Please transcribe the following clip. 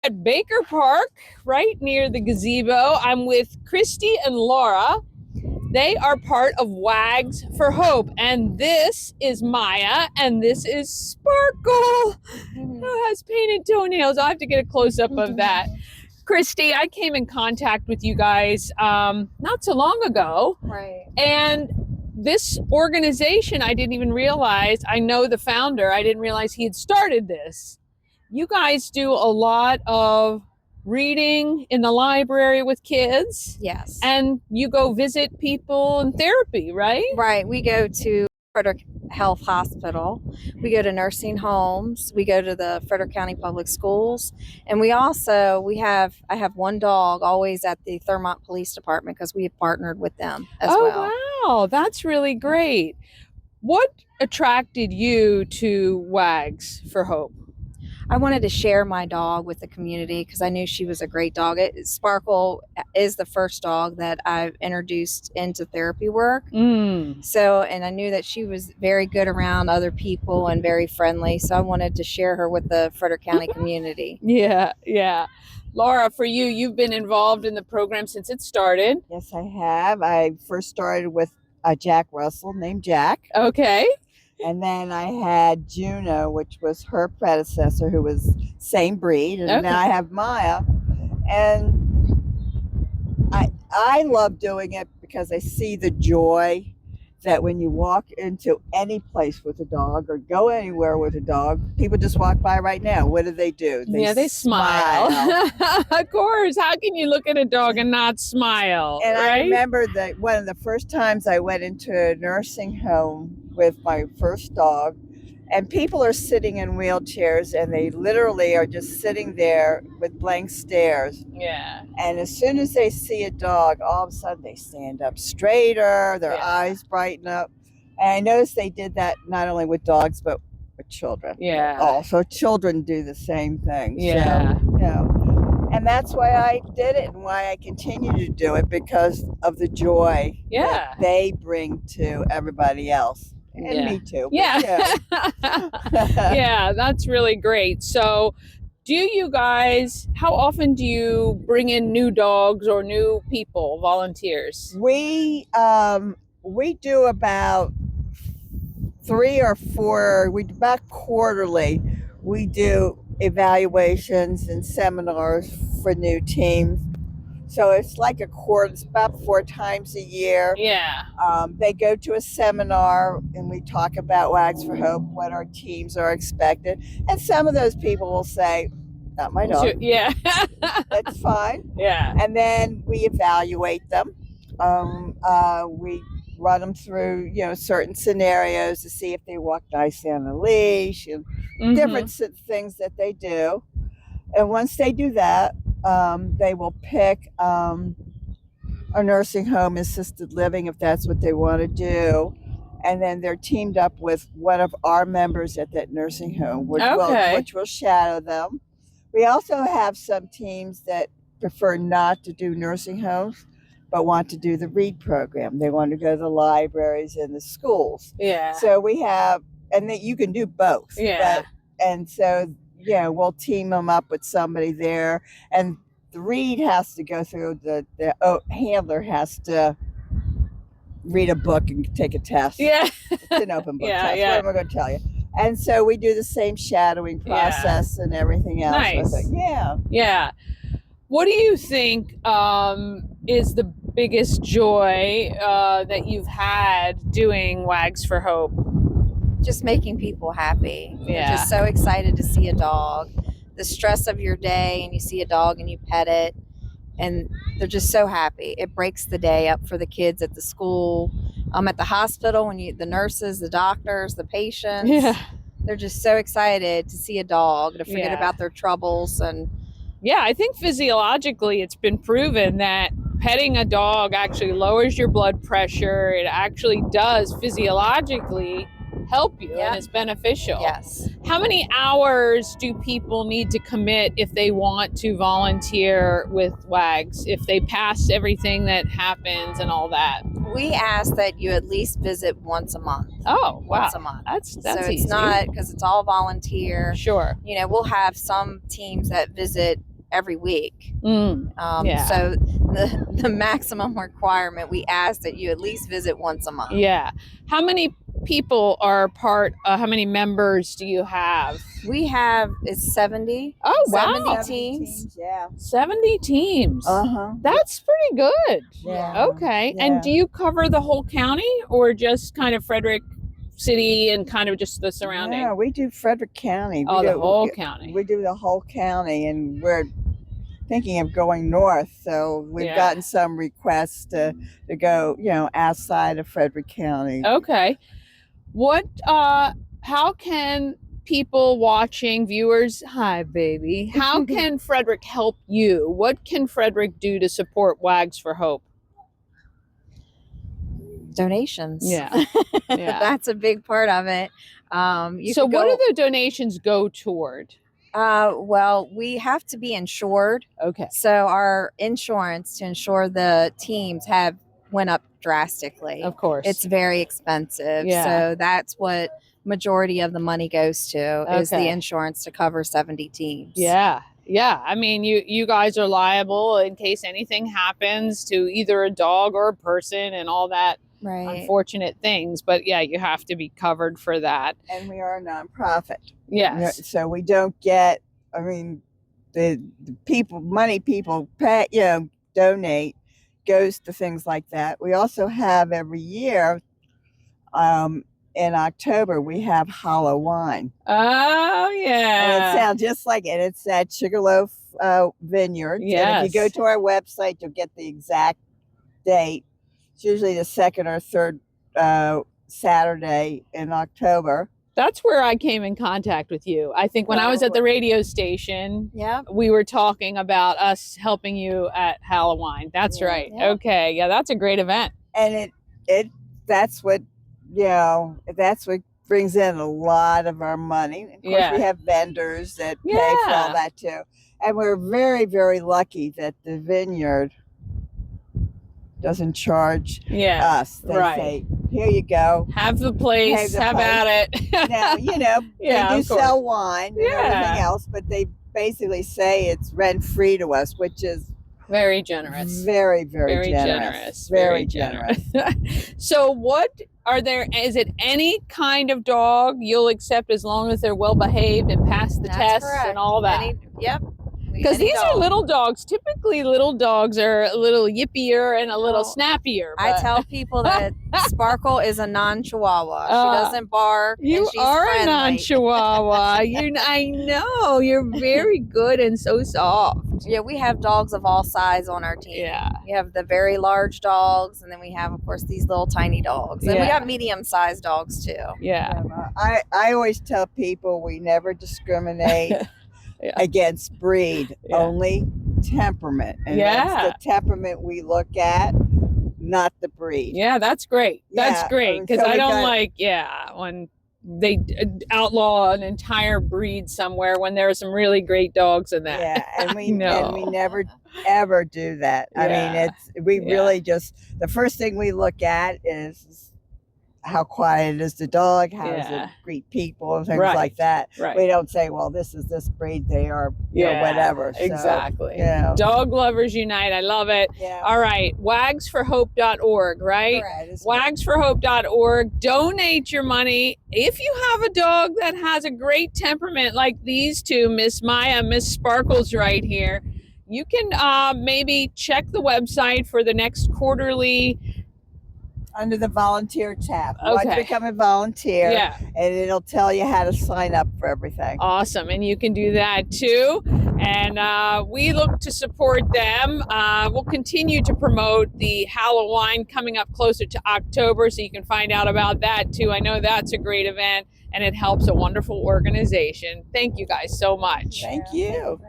at Baker Park, right near the gazebo. I'm with Kristi and Laura. They are part of Wags for Hope. And this is Maya, and this is Sparkle, who has painted toenails. I'll have to get a close-up of that. Kristi, I came in contact with you guys not so long ago. Right. And this organization, I didn't even realize, I know the founder, I didn't realize he had started this. You guys do a lot of reading in the library with kids. Yes. And you go visit people in therapy, right? Right. We go to Frederick Health Hospital. We go to nursing homes. We go to the Frederick County Public Schools. And I have one dog always at the Thurmont Police Department because we have partnered with them as well. Oh, wow. That's really great. What attracted you to Wags for Hope? I wanted to share my dog with the community because I knew she was a great dog. Sparkle is the first dog that I've introduced into therapy work. So, and I knew that she was very good around other people and very friendly. So I wanted to share her with the Frederick County community. Yeah. Laura, for you, you've been involved in the program since it started. Yes, I have. I first started with a Jack Russell named Jack. Okay. And then I had Juno, which was her predecessor, who was same breed. And now I have Maya. And I love doing it because I see the joy that when you walk into any place with a dog or go anywhere with a dog, people just walk by right now. What do? They smile. Of course. How can you look at a dog and not smile? And right? I remember that one of the first times I went into a nursing home with my first dog, and people are sitting in wheelchairs and they literally are just sitting there with blank stares. Yeah. And as soon as they see a dog, all of a sudden they stand up straighter, their eyes brighten up. And I noticed they did that not only with dogs, but with children. Yeah. Also, children do the same thing. Yeah. So, and that's why I did it and why I continue to do it, because of the joy that they bring to everybody else. And me too. Yeah. Yeah, that's really great. So how often do you bring in new dogs or new people, volunteers? We do about 3 or 4, about quarterly, we do evaluations and seminars for new teams. So it's like it's about 4 times a year. Yeah. They go to a seminar and we talk about Wags for Hope, what our teams are expected. And some of those people will say, not my dog. Yeah. That's fine. Yeah. And then we evaluate them. We run them through, certain scenarios to see if they walk nicely on a leash and different things that they do. And once they do that, they will pick a nursing home, assisted living, if that's what they want to do. And then they're teamed up with one of our members at that nursing home, which will shadow them. We also have some teams that prefer not to do nursing homes, but want to do the READ program. They want to go to the libraries and the schools. Yeah. So we have, and that you can do both. Yeah. And so, we'll team them up with somebody there. And the READ has to go through, the handler has to read a book and take a test. Yeah. It's an open book test. Yeah. What am I going to tell you? And so we do the same shadowing process and everything else. Nice. With it. Yeah. What do you think is the biggest joy that you've had doing Wags for Hope? Just making people happy. Yeah. You're just so excited to see a dog. The stress of your day, and you see a dog and you pet it, and they're just so happy. It breaks the day up for the kids at the school, at the hospital, when the nurses, the doctors, the patients. Yeah. They're just so excited to see a dog, to forget about their troubles. And yeah, I think physiologically it's been proven that petting a dog actually lowers your blood pressure. It actually does physiologically help you and is beneficial. Yes. How many hours do people need to commit if they want to volunteer with Wags, if they pass everything that happens and all that? We ask that you at least visit once a month. Oh, wow. Once a month. That's so it's easy. not, because it's all volunteer. Sure. We'll have some teams that visit every week. Yeah. So the maximum requirement, we ask that you at least visit once a month. Yeah. How many people are how many members do you have? We have, it's 70. Oh, wow. 70 teams. Yeah. 70 teams. That's pretty good. Yeah. Okay. Yeah. And do you cover the whole county or just kind of Frederick City and kind of just the surrounding? No, we do Frederick County. Oh, the whole county. We do the whole county, and we're thinking of going north. So we've gotten some requests to go, outside of Frederick County. Okay. How can people watching, viewers, hi baby, how can Frederick help you? What can Frederick do to support Wags for Hope? Donations. Yeah. That's a big part of it. So what do the donations go toward? Well, we have to be insured. Okay. So our insurance to insure the teams went up drastically. Of course. It's very expensive. Yeah. So that's what majority of the money goes to is the insurance to cover 70 teams. Yeah. Yeah. I mean, you guys are liable in case anything happens to either a dog or a person and all that unfortunate things. But yeah, you have to be covered for that. And we are a nonprofit. Yes. So we don't get, the money people pay, donate goes to things like that. We also have every year, in October, we have Halloween. Oh, yeah. And it sounds just like it. It's at Sugarloaf Vineyard. Yes. And if you go to our website, you'll get the exact date. It's usually the second or third Saturday in October. That's where I came in contact with you. I think when I was at the radio station, we were talking about us helping you at Halloween. That's right. Yeah. Okay. Yeah, that's a great event. And that's what brings in a lot of our money. Of course, we have vendors that pay for all that too. And we're very, very lucky that the vineyard doesn't charge us. They say, here you go. Have the place. Have at it. Now, they do sell wine and everything else, but they basically say it's rent-free to us, which is very generous. Very, very generous. Very generous. So is it any kind of dog you'll accept as long as they're well behaved and pass the tests and all that? Because these are little dogs. Typically, little dogs are a little yippier and a little snappier. But I tell people that Sparkle is a non-Chihuahua. She doesn't bark. You are friendly. A non-Chihuahua. I know. You're very good and so soft. Yeah, we have dogs of all size on our team. Yeah. We have the very large dogs, and then we have, of course, these little tiny dogs. And we got medium-sized dogs, too. Yeah. I always tell people we never discriminate against breed, only temperament. And that's the temperament we look at, not the breed. Yeah, that's great. That's great. Because I don't like, when they outlaw an entire breed somewhere when there are some really great dogs in that. Yeah, and we never ever do that. I mean, really just, the first thing we look at is how quiet is the dog, how does it greet people, and things like that. Right. We don't say, well, this is this breed, they are, whatever. So, exactly. Dog Lovers Unite. I love it. Yeah. All right. Wagsforhope.org, right? Wagsforhope.org. Donate your money. If you have a dog that has a great temperament like these two, Miss Maya, Miss Sparkles right here, you can maybe check the website for the next quarterly under the volunteer tab. Watch Become a Volunteer. Yeah. And it'll tell you how to sign up for everything. Awesome. And you can do that too. And we look to support them. We'll continue to promote the Halloween coming up closer to October, so you can find out about that too. I know that's a great event and it helps a wonderful organization. Thank you guys so much. Thank you.